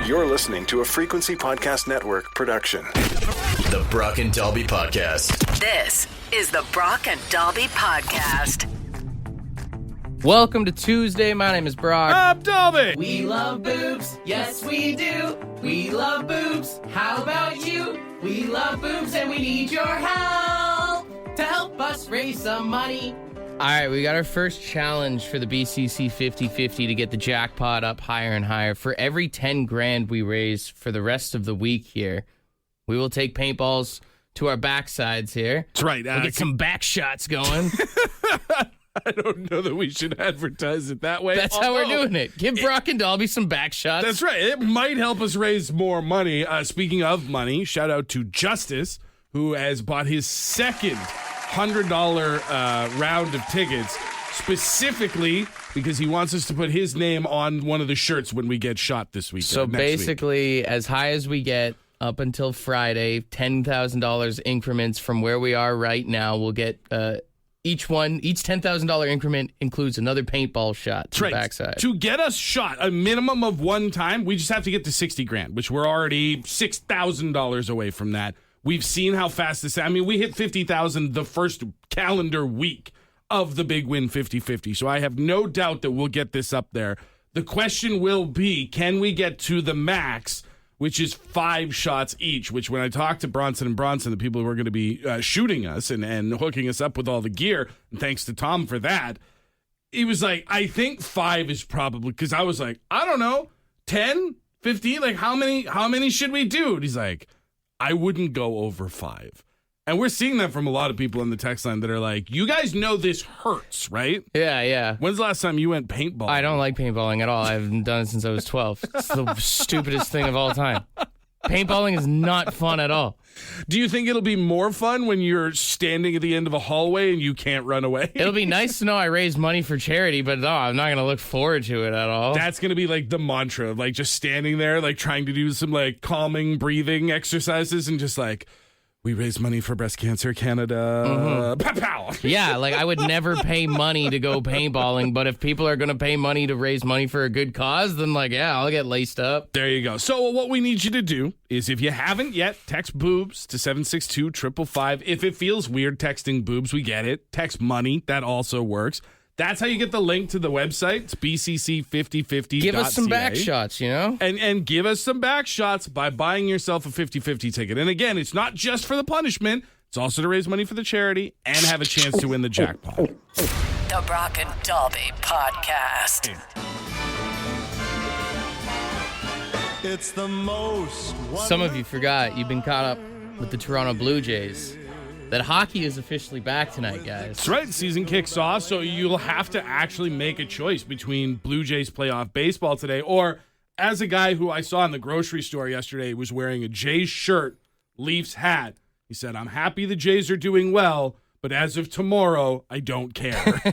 You're listening to a Frequency Podcast Network production. The Brock and Dalby Podcast. This is the Brock and Dalby Podcast. Welcome to Tuesday. My name is Brock. I'm Dalby. We love boobs. Yes, we do. We love boobs. How about you? We love boobs and we need your help to help us raise some money. All right, we got our first challenge for the BCC 50-50 to get the jackpot up higher and higher. For every 10 grand we raise for the rest of the week here, we will take paintballs to our backsides here. That's right. We'll get some back shots going. I don't know that we should advertise it that way. That's how we're doing it. Give Brock and Dalby some back shots. That's right. It might help us raise more money. Speaking of money, shout out to Justice, who has bought his second $100 round of tickets specifically because he wants us to put his name on one of the shirts when we get shot this week. So basically, as high as we get up until Friday, $10,000 increments from where we are right now, we'll get each $10,000 increment includes another paintball shot to the backside. To get us shot a minimum of one time, we just have to get to 60 grand, which we're already $6,000 away from that. We've seen how fast this... I mean, we hit 50,000 the first calendar week of the Big Win 50-50, so I have no doubt that we'll get this up there. The question will be, can we get to the max, which is 5 shots each, which when I talked to Bronson and Bronson, the people who are going to be shooting us and hooking us up with all the gear, and thanks to Tom for that, he was like, I think 5 is probably... Because I was like, I don't know, 10, 15? Like, how many should we do? And he's like... I wouldn't go over 5. And we're seeing that from a lot of people in the text line that are like, you guys know this hurts, right? Yeah. When's the last time you went paintballing? I don't like paintballing at all. I haven't done it since I was 12. It's the stupidest thing of all time. Paintballing is not fun at all. Do you think it'll be more fun when you're standing at the end of a hallway and you can't run away? It'll be nice to know I raised money for charity, but no, I'm not going to look forward to it at all. That's going to be like the mantra, like just standing there, like trying to do some like calming breathing exercises and just like, we raise money for Breast Cancer Canada. Pow, pow. Yeah, like I would never pay money to go paintballing, but if people are going to pay money to raise money for a good cause, then like, yeah, I'll get laced up. There you go. So what we need you to do is if you haven't yet, text boobs to 762-555. If it feels weird texting boobs, we get it. Text money. That also works. That's how you get the link to the website. It's bcc5050.ca. Give us some back shots, you know? And give us some back shots by buying yourself a 50-50 ticket. And again, it's not just for the punishment. It's also to raise money for the charity and have a chance to win the jackpot. The Brock and Dalby Podcast. It's the most... Some of you forgot you've been caught up with the Toronto Blue Jays. That hockey is officially back tonight, guys. That's right. Season kicks off, so you'll have to actually make a choice between Blue Jays playoff baseball today, or as a guy who I saw in the grocery store yesterday was wearing a Jays shirt, Leafs hat. He said, I'm happy the Jays are doing well, but as of tomorrow, I don't care.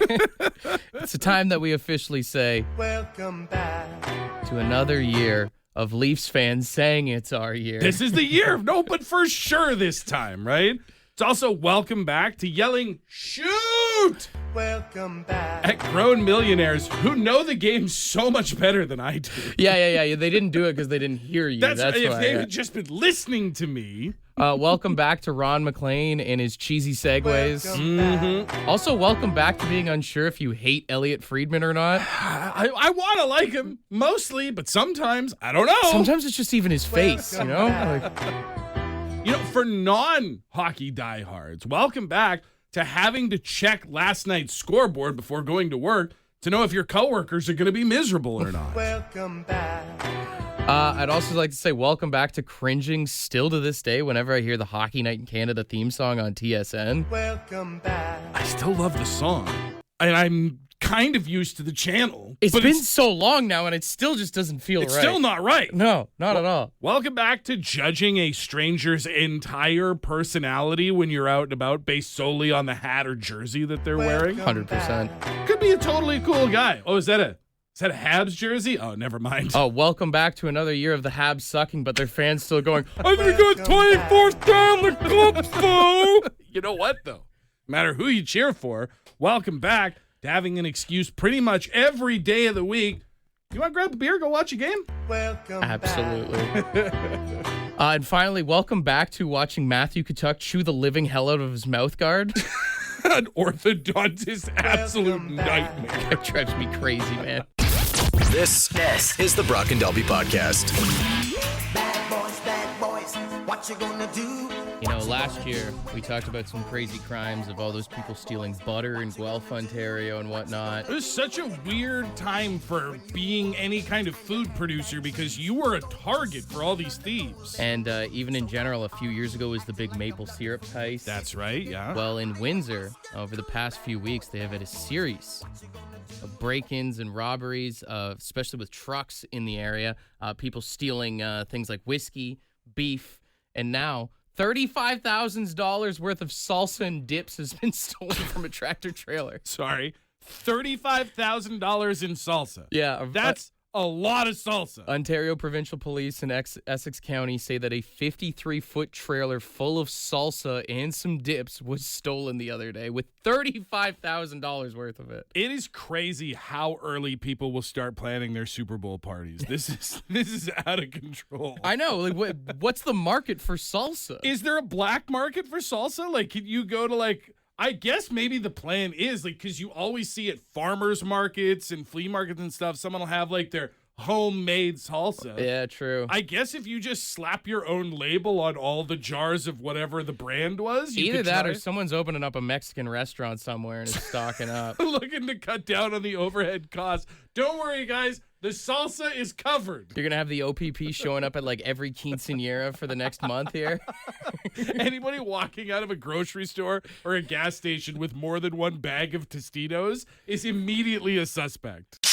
It's a time that we officially say, welcome back to another year of Leafs fans saying it's our year. This is the year. No, but for sure this time, right? It's also welcome back to yelling, shoot! Welcome back. At grown millionaires who know the game so much better than I do. Yeah. They didn't do it because they didn't hear you. That's why. If they had just been listening to me. Welcome back to Ron McLean and his cheesy segues. Also, welcome back to being unsure if you hate Elliot Friedman or not. I want to like him, mostly, but sometimes, I don't know. Sometimes it's just even his face, you know? You know, for non-hockey diehards, welcome back to having to check last night's scoreboard before going to work to know if your coworkers are going to be miserable or not. Welcome back. I'd also like to say welcome back to cringing still to this day whenever I hear the Hockey Night in Canada theme song on TSN. Welcome back. I still love the song, and I'm kind of used to the channel. It's been so long now, and it still just doesn't feel right. It's still not right. No, not at all. Welcome back to judging a stranger's entire personality when you're out and about based solely on the hat or jersey that they're wearing. 100%. Could be a totally cool guy. Oh, is that a Habs jersey? Oh, never mind. Oh, welcome back to another year of the Habs sucking, but their fans still going, I'm going to go 24th down the cup, fool. You know what, though? No matter who you cheer for, welcome back to having an excuse pretty much every day of the week You want to grab a beer, go watch a game? Welcome Absolutely. And finally, welcome back to watching Matthew Kachuk chew the living hell out of his mouth guard. An orthodontist absolute nightmare. It drives me crazy, man. This is the Brock and Dalby Podcast. Bad boys, what you gonna do? You know, last year we talked about some crazy crimes of all those people stealing butter in Guelph, Ontario and whatnot. It was such a weird time for being any kind of food producer because you were a target for all these thieves. And even in general, a few years ago was the big maple syrup heist. That's right, yeah. Well, in Windsor, over the past few weeks, they have had a series of break-ins and robberies, especially with trucks in the area, people stealing things like whiskey, beef, and now $35,000 worth of salsa and dips has been stolen from a tractor trailer. Sorry, $35,000 in salsa. Yeah. That's a lot of salsa. Ontario Provincial Police in Essex County say that a 53-foot trailer full of salsa and some dips was stolen the other day with $35,000 worth of it. It is crazy how early people will start planning their Super Bowl parties. This is out of control. I know. Like, what's the market for salsa? Is there a black market for salsa? Like, can you go to I guess maybe the plan is because you always see at farmers markets and flea markets and stuff, someone will have their homemade salsa. Yeah, true. I guess if you just slap your own label on all the jars of whatever the brand was, you Either could that try or someone's opening up a Mexican restaurant somewhere and is stocking up. looking to cut down on the overhead costs. Don't worry, guys. The salsa is covered. You're going to have the OPP showing up at every quinceanera for the next month here. Anybody walking out of a grocery store or a gas station with more than one bag of Tostitos is immediately a suspect.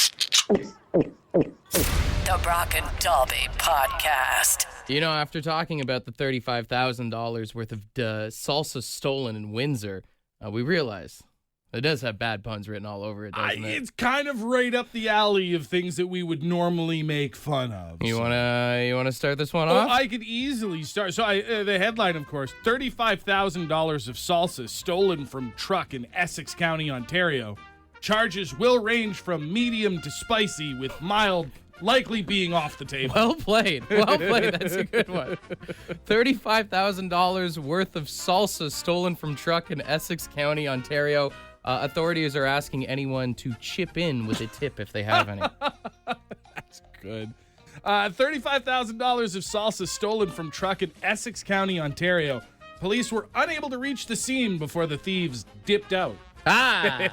The Brock and Dalby Podcast. You know, after talking about the $35,000 worth of salsa stolen in Windsor, we realized it does have bad puns written all over it, doesn't it? It's kind of right up the alley of things that we would normally make fun of. You wanna start this one Oh, off? I could easily start. So the headline, of course, $35,000 of salsa stolen from truck in Essex County, Ontario. Charges will range from medium to spicy, with mild likely being off the table. Well played. Well played. That's a good one. $35,000 worth of salsa stolen from truck in Essex County, Ontario. Authorities are asking anyone to chip in with a tip if they have any. That's good. $35,000 of salsa stolen from truck in Essex County, Ontario. Police were unable to reach the scene before the thieves dipped out. I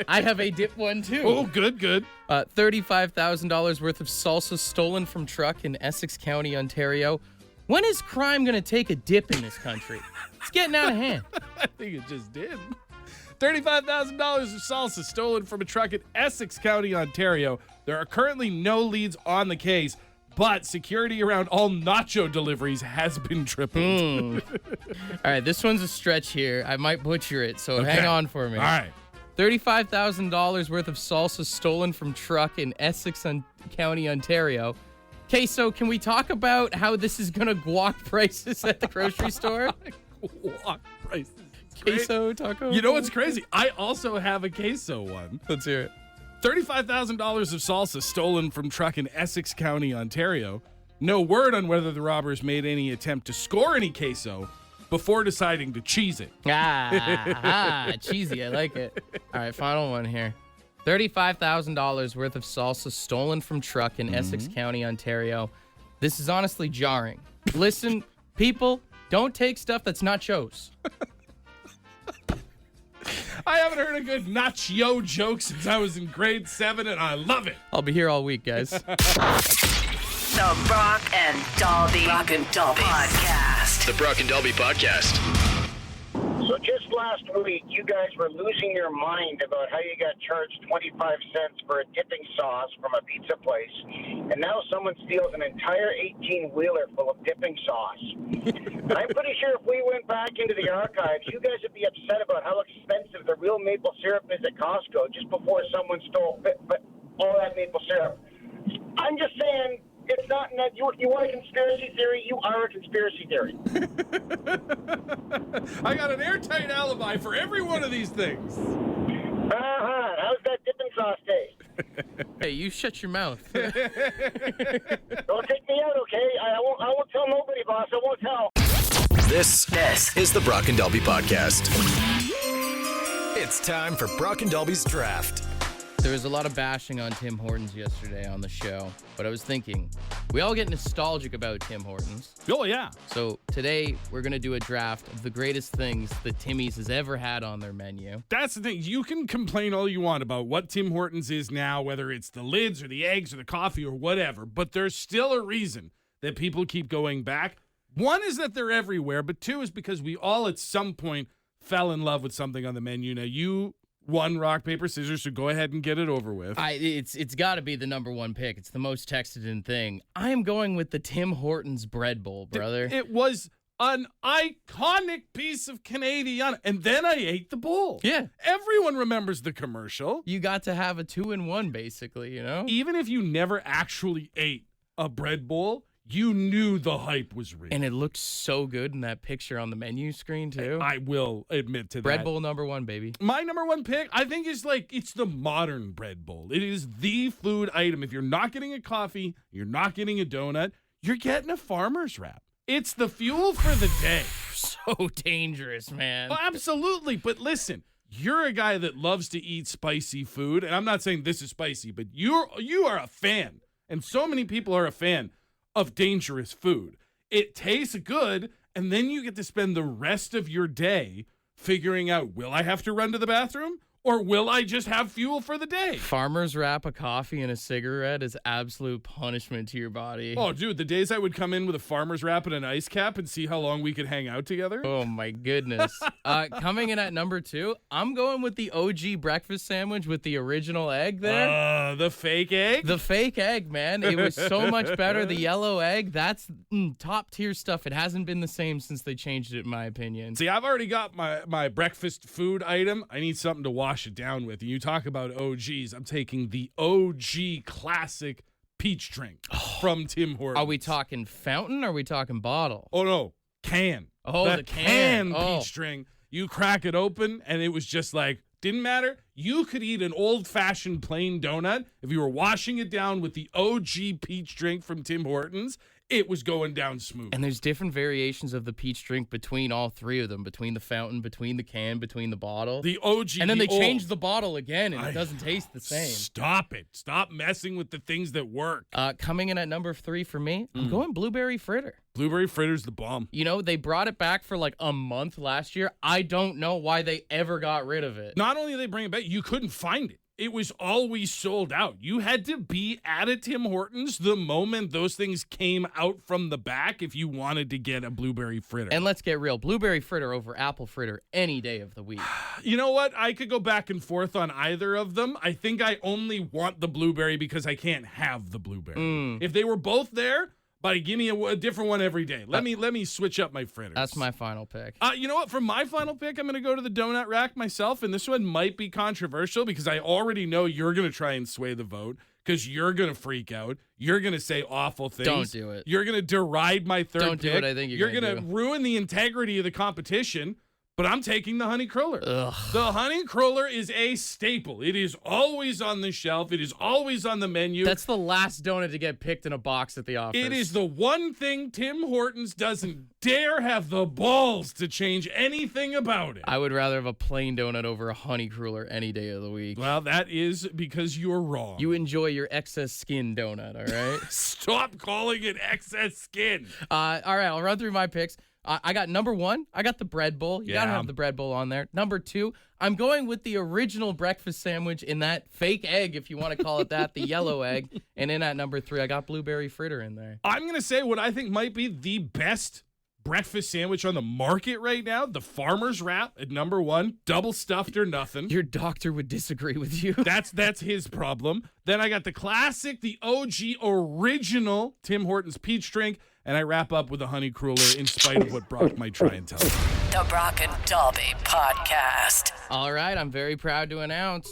have a dip one too. Oh, good. $35,000 worth of salsa stolen from truck in Essex County, Ontario. When is crime going to take a dip in this country? It's getting out of hand. I think it just did. $35,000 of salsa stolen from a truck in Essex County, Ontario. There are currently no leads on the case, but security around all nacho deliveries has been tripled. All right, this one's a stretch here. I might butcher it, so hang on for me. All right. $35,000 worth of salsa stolen from truck in Essex County, Ontario. Okay, so can we talk about how this is going to guac prices at the grocery store? Guac prices. Queso, taco? You know what's crazy? I also have a queso one. Let's hear it. $35,000 of salsa stolen from truck in Essex County, Ontario. No word on whether the robbers made any attempt to score any queso before deciding to cheese it. Cheesy. I like it. All right, final one here. $35,000 worth of salsa stolen from truck in Essex County, Ontario. This is honestly jarring. Listen, people, don't take stuff that's nachos. I haven't heard a good nacho joke since I was in grade 7, and I love it. I'll be here all week, guys. The Brock and Dalby Podcast. The Brock and Dalby Podcast. So just last week, you guys were losing your mind about how you got charged 25 cents for a dipping sauce from a pizza place, and now someone steals an entire 18-wheeler full of dipping sauce. And I'm pretty sure if we went back into the archives, you guys would be upset about how expensive the real maple syrup is at Costco just before someone stole all that maple syrup. I'm just saying, it's not that you want a conspiracy theory, you are a conspiracy theory. I got an airtight alibi for every one of these things. How's that dipping sauce taste? Hey, you shut your mouth. Don't take me out, okay? I won't tell nobody, boss. I won't tell. This is the Brock and Dalby Podcast. It's time for Brock and Dalby's Draft. There was a lot of bashing on Tim Hortons yesterday on the show, but I was thinking, we all get nostalgic about Tim Hortons. Oh, yeah. So today, we're going to do a draft of the greatest things that Timmies has ever had on their menu. That's the thing. You can complain all you want about what Tim Hortons is now, whether it's the lids or the eggs or the coffee or whatever, but there's still a reason that people keep going back. One is that they're everywhere, but two is because we all at some point fell in love with something on the menu. Now, you won rock, paper, scissors, so go ahead and get it over with. It's got to be the number one pick. It's the most texted in thing. I am going with the Tim Hortons bread bowl, brother. It was an iconic piece of Canadian, and then I ate the bowl. Yeah. Everyone remembers the commercial. You got to have a 2-in-1, basically, you know? Even if you never actually ate a bread bowl, you knew the hype was real. And it looked so good in that picture on the menu screen, too. I will admit to that. Bread bowl number one, baby. My number one pick, I think, is it's the modern bread bowl. It is the food item. If you're not getting a coffee, you're not getting a donut, you're getting a farmer's wrap. It's the fuel for the day. So dangerous, man. Oh, absolutely. But listen, you're a guy that loves to eat spicy food, and I'm not saying this is spicy, but you are a fan, and so many people are a fan of dangerous food. It tastes good, and then you get to spend the rest of your day figuring out, will I have to run to the bathroom? Or will I just have fuel for the day? Farmer's wrap, a coffee, and a cigarette is absolute punishment to your body. Oh, dude, the days I would come in with a farmer's wrap and an ice cap and see how long we could hang out together. Oh, my goodness. Coming in at number 2, I'm going with the OG breakfast sandwich with the original egg there. The fake egg? The fake egg, man. It was so much better. The yellow egg, that's top tier stuff. It hasn't been the same since they changed it, in my opinion. See, I've already got my breakfast food item. I need something to wash it down with. And you talk about OGs. I'm taking the OG classic peach drink from Tim Hortons. Are we talking fountain or are we talking bottle? Oh, no. Can. Oh, the can. Peach drink. You crack it open, and it was just didn't matter. You could eat an old-fashioned plain donut. If you were washing it down with the OG peach drink from Tim Hortons, it was going down smooth. And there's different variations of the peach drink between all three of them, between the fountain, between the can, between the bottle. The OG. And then they changed the bottle again, and it doesn't taste the same. Stop it. Stop messing with the things that work. Coming in at number 3 for me, I'm going blueberry fritter. Blueberry fritter's the bomb. You know, they brought it back for a month last year. I don't know why they ever got rid of it. Not only did they bring it back, you couldn't find it. It was always sold out. You had to be at a Tim Hortons the moment those things came out from the back if you wanted to get a blueberry fritter. And let's get real. Blueberry fritter over apple fritter any day of the week. You know what? I could go back and forth on either of them. I think I only want the blueberry because I can't have the blueberry. If they were both there, buddy, give me a different one every day. Let me switch up my fritters. That's my final pick. You know what? For my final pick, I'm going to go to the donut rack myself, and this one might be controversial because I already know you're going to try and sway the vote because you're going to freak out. You're going to say awful things. Don't do it. You're going to deride my third pick. Don't do what I think you're going to ruin the integrity of the competition. But I'm taking the honey cruller. Ugh. The honey cruller is a staple. It is always on the shelf. It is always on the menu. That's the last donut to get picked in a box at the office. It is the one thing Tim Hortons doesn't dare have the balls to change anything about it. I would rather have a plain donut over a honey cruller any day of the week. Well, that is because you're wrong. You enjoy your excess skin donut, all right? Stop calling it excess skin. All right, I'll run through my picks. I got number 1. I got the bread bowl. You gotta have the bread bowl on there. Number 2, I'm going with the original breakfast sandwich in that fake egg, if you want to call it that, the yellow egg. And in at number 3, I got blueberry fritter in there. I'm gonna say what I think might be the best breakfast sandwich on the market right now, the farmer's wrap at number 1, double stuffed or nothing. Your doctor would disagree with you. That's his problem. Then I got the classic, the OG original Tim Hortons peach drink, and I wrap up with a honey cruller in spite of what Brock might try and tell me. The Brock and Dalby Podcast. All right, I'm very proud to announce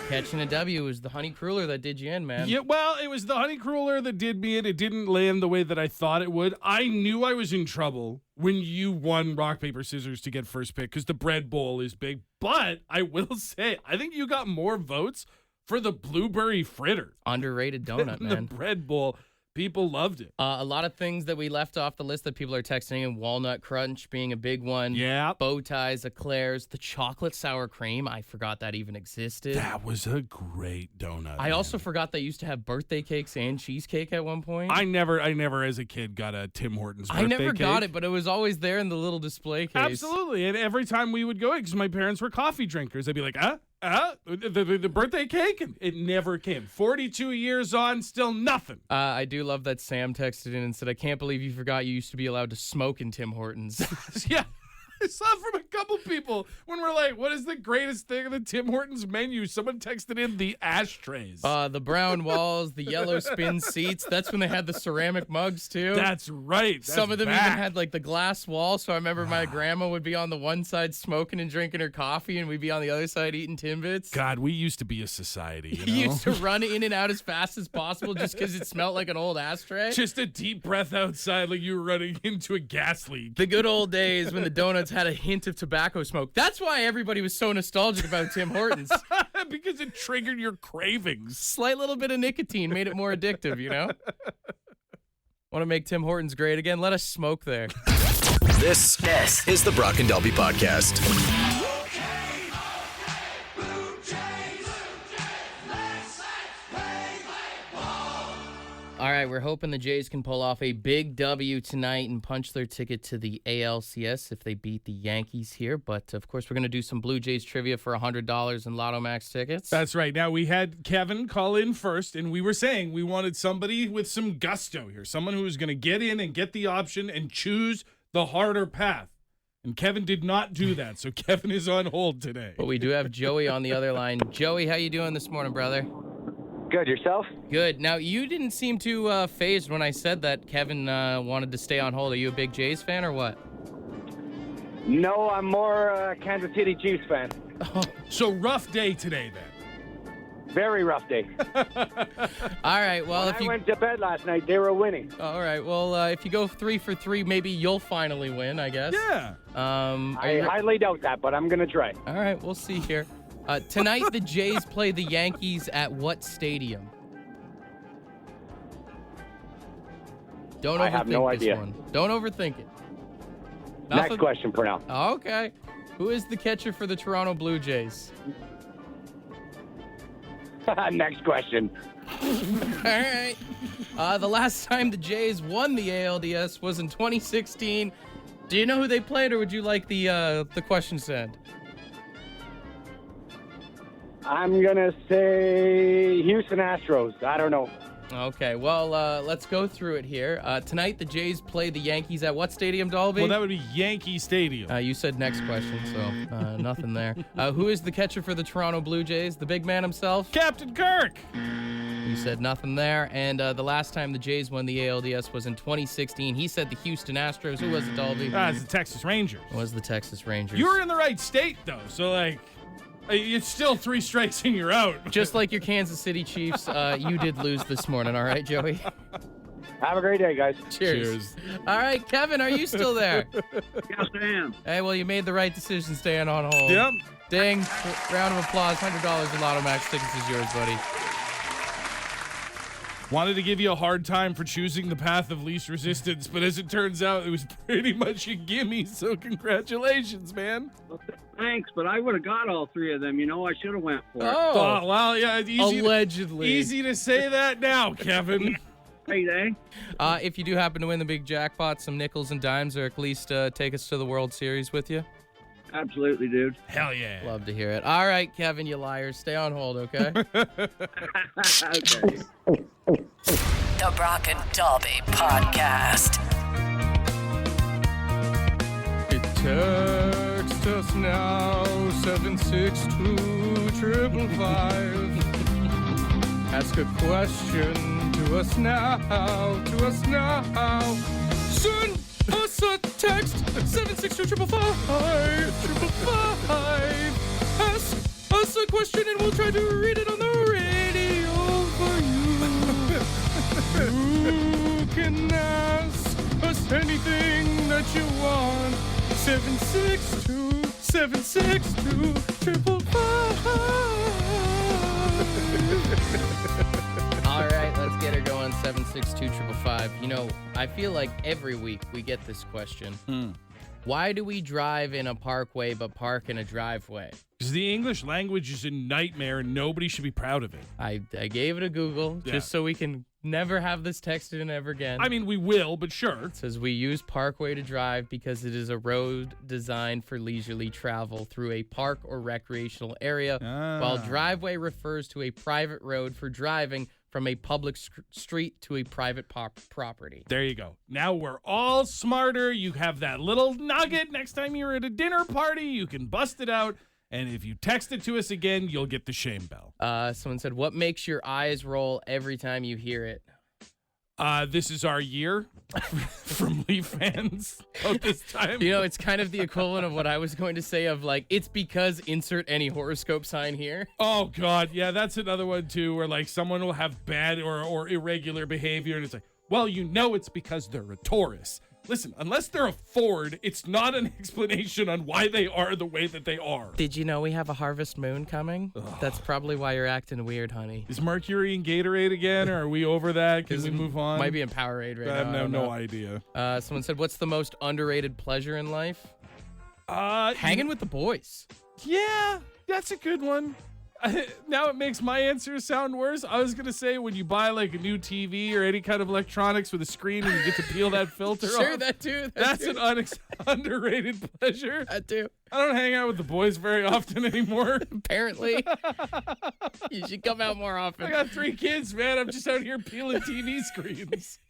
catching a W was the honey cruller that did you in, man. Yeah, well, it was the honey cruller that did me in. It didn't land the way that I thought it would. I knew I was in trouble when you won rock, paper, scissors to get first pick because the bread bowl is big. But I will say, I think you got more votes for the blueberry fritter. Underrated donut, man. The bread bowl. People loved it. A lot of things that we left off the list that people are texting in, walnut crunch being a big one. Yeah. Bow ties, eclairs, the chocolate sour cream. I forgot that even existed. That was a great donut. I also forgot they used to have birthday cakes and cheesecake at one point. I never as a kid got a Tim Hortons birthday cake. I never got it, but it was always there in the little display case. Absolutely. And every time we would go, because my parents were coffee drinkers, they'd be like, the birthday cake? And it never came. 42 years on, still nothing. I do love that Sam texted in and said, I can't believe you forgot you used to be allowed to smoke in Tim Hortons. Yeah. I saw from a couple people when we're like, what is the greatest thing on the Tim Hortons menu? Someone texted in the ashtrays. The brown walls, the yellow spin seats. That's when they had the ceramic mugs, too. That's right. Some of them even had, like, the glass wall. So I remember my grandma would be on the one side smoking and drinking her coffee, and we'd be on the other side eating Timbits. God, we used to be a society, you know? You used to run in and out as fast as possible just because it smelled like an old ashtray. Just a deep breath outside like you were running into a gas leak. The good old days when the donuts had a hint of tobacco smoke. That's why everybody was so nostalgic about Tim Hortons. Because it triggered your cravings. Slight little bit of nicotine made it more addictive, you know? Want to make Tim Hortons great again? Let us smoke there. This is the Brock and Dalby Podcast. All right, we're hoping the Jays can pull off a big W tonight and punch their ticket to the ALCS if they beat the Yankees here. But, of course, we're going to do some Blue Jays trivia for $100 in Lotto Max tickets. That's right. Now, we had Kevin call in first, and we were saying we wanted somebody with some gusto here, someone who was going to get in and get the option and choose the harder path. And Kevin did not do that, so Kevin is on hold today. But we do have Joey on the other line. Joey, how you doing this morning, brother? Good, yourself? Good. Now, you didn't seem too phased when I said that Kevin wanted to stay on hold. Are you a big Jays fan or what? No, I'm more Kansas City Chiefs fan. So rough day today, then. Very rough day. All right, well, when I went to bed last night, they were winning. All right, well, if you go 3 for 3, maybe you'll finally win, I guess. Yeah. I highly doubt that, but I'm going to try. All right, we'll see here. Tonight, the Jays play the Yankees at what stadium? Don't overthink I have no idea. this one. Don't overthink it. Next question for now. Okay. Who is the catcher for the Toronto Blue Jays? Next question. All right. The last time the Jays won the ALDS was in 2016. Do you know who they played, or would you like the question sent? I'm going to say Houston Astros. I don't know. Okay, well, let's go through it here. Tonight, the Jays play the Yankees at what stadium, Dalby? Well, that would be Yankee Stadium. You said next question, so nothing there. Who is the catcher for the Toronto Blue Jays? The big man himself? Captain Kirk. You said nothing there. And the last time the Jays won the ALDS was in 2016. He said the Houston Astros. Who was it, Dalby? It's the Texas Rangers. It was the Texas Rangers. You were in the right state, though, so, like... It's still 3 strikes and you're out. Just like your Kansas City Chiefs, you did lose this morning. All right, Joey? Have a great day, guys. Cheers. All right, Kevin, are you still there? Yes, I am. Hey, well, you made the right decision staying on hold. Yep. Ding. Round of applause. $100 in Lotto Max tickets is yours, buddy. Wanted to give you a hard time for choosing the path of least resistance, but as it turns out, it was pretty much a gimme, so congratulations, man. Thanks, but I would have got all 3 of them. You know, I should have went for it. Oh, well, yeah. It's easy allegedly. Easy to say that now, Kevin. Payday. If you do happen to win the big jackpot, some nickels and dimes, or at least take us to the World Series with you. Absolutely, dude. Hell yeah. Love to hear it. All right, Kevin, you liars. Stay on hold, okay? Okay. The Brock and Dalby Podcast. Text us now, 762-555. Ask a question to us now, Send us a text, 762-555. Ask us a question and we'll try to read it on the radio for you. You can ask us anything that you want. 762-555. 762-555. You know, I feel like every week we get this question. Why do we drive in a parkway but park in a driveway? Because the English language is a nightmare and nobody should be proud of it. I gave it a Google just so we can never have this texted in ever again. I mean, we will, but sure. It says we use parkway to drive because it is a road designed for leisurely travel through a park or recreational area, while driveway refers to a private road for driving from a public street to a private property. There you go. Now we're all smarter. You have that little nugget. Next time you're at a dinner party, you can bust it out. And if you text it to us again, you'll get the shame bell. Someone said, what makes your eyes roll every time you hear it? This is our year from Leaf fans of this time. You know, it's kind of the equivalent of what I was going to say of like, it's because insert any horoscope sign here. Oh, God. Yeah, that's another one, too, where like someone will have bad or irregular behavior. And it's like, well, you know it's because they're a Taurus. Listen, unless they're a Ford, it's not an explanation on why they are the way that they are. Did you know we have a harvest moon coming? Ugh. That's probably why you're acting weird, honey. Is Mercury in Gatorade again, or are we over that? Can we move on? Might be in Powerade right now. I have no idea. Someone said, what's the most underrated pleasure in life? Hanging with the boys. Yeah, that's a good one. Now it makes my answer sound worse. I was going to say when you buy like a new TV or any kind of electronics with a screen and you get to peel that filter off. Sure, that too. That's an underrated pleasure. That too. I don't hang out with the boys very often anymore. Apparently. You should come out more often. I got 3 kids, man. I'm just out here peeling TV screens.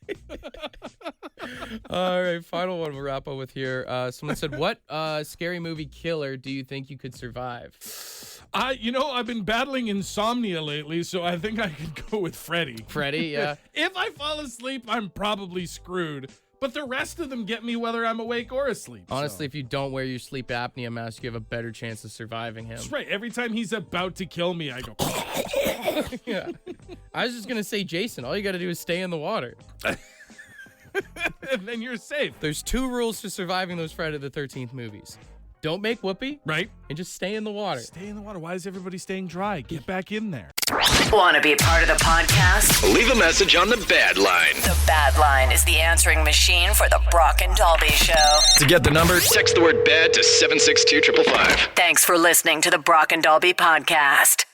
All right, final one we'll wrap up with here. Someone said, what scary movie killer do you think you could survive? I've been battling insomnia lately, so I think I could go with Freddy. Freddy, yeah. If I fall asleep, I'm probably screwed. But the rest of them get me whether I'm awake or asleep. Honestly, if you don't wear your sleep apnea mask, you have a better chance of surviving him. That's right. Every time he's about to kill me, I go. Yeah. I was just going to say, Jason, all you got to do is stay in the water. And then you're safe. There's 2 rules to surviving those Friday the 13th movies. Don't make whoopee. Right. And just stay in the water. Stay in the water. Why is everybody staying dry? Get back in there. Want to be a part of the podcast? Leave a message on the Bad Line. The Bad Line is the answering machine for the Brock and Dalby Show. To get the number, text the word BAD to 762-555. Thanks for listening to the Brock and Dalby podcast.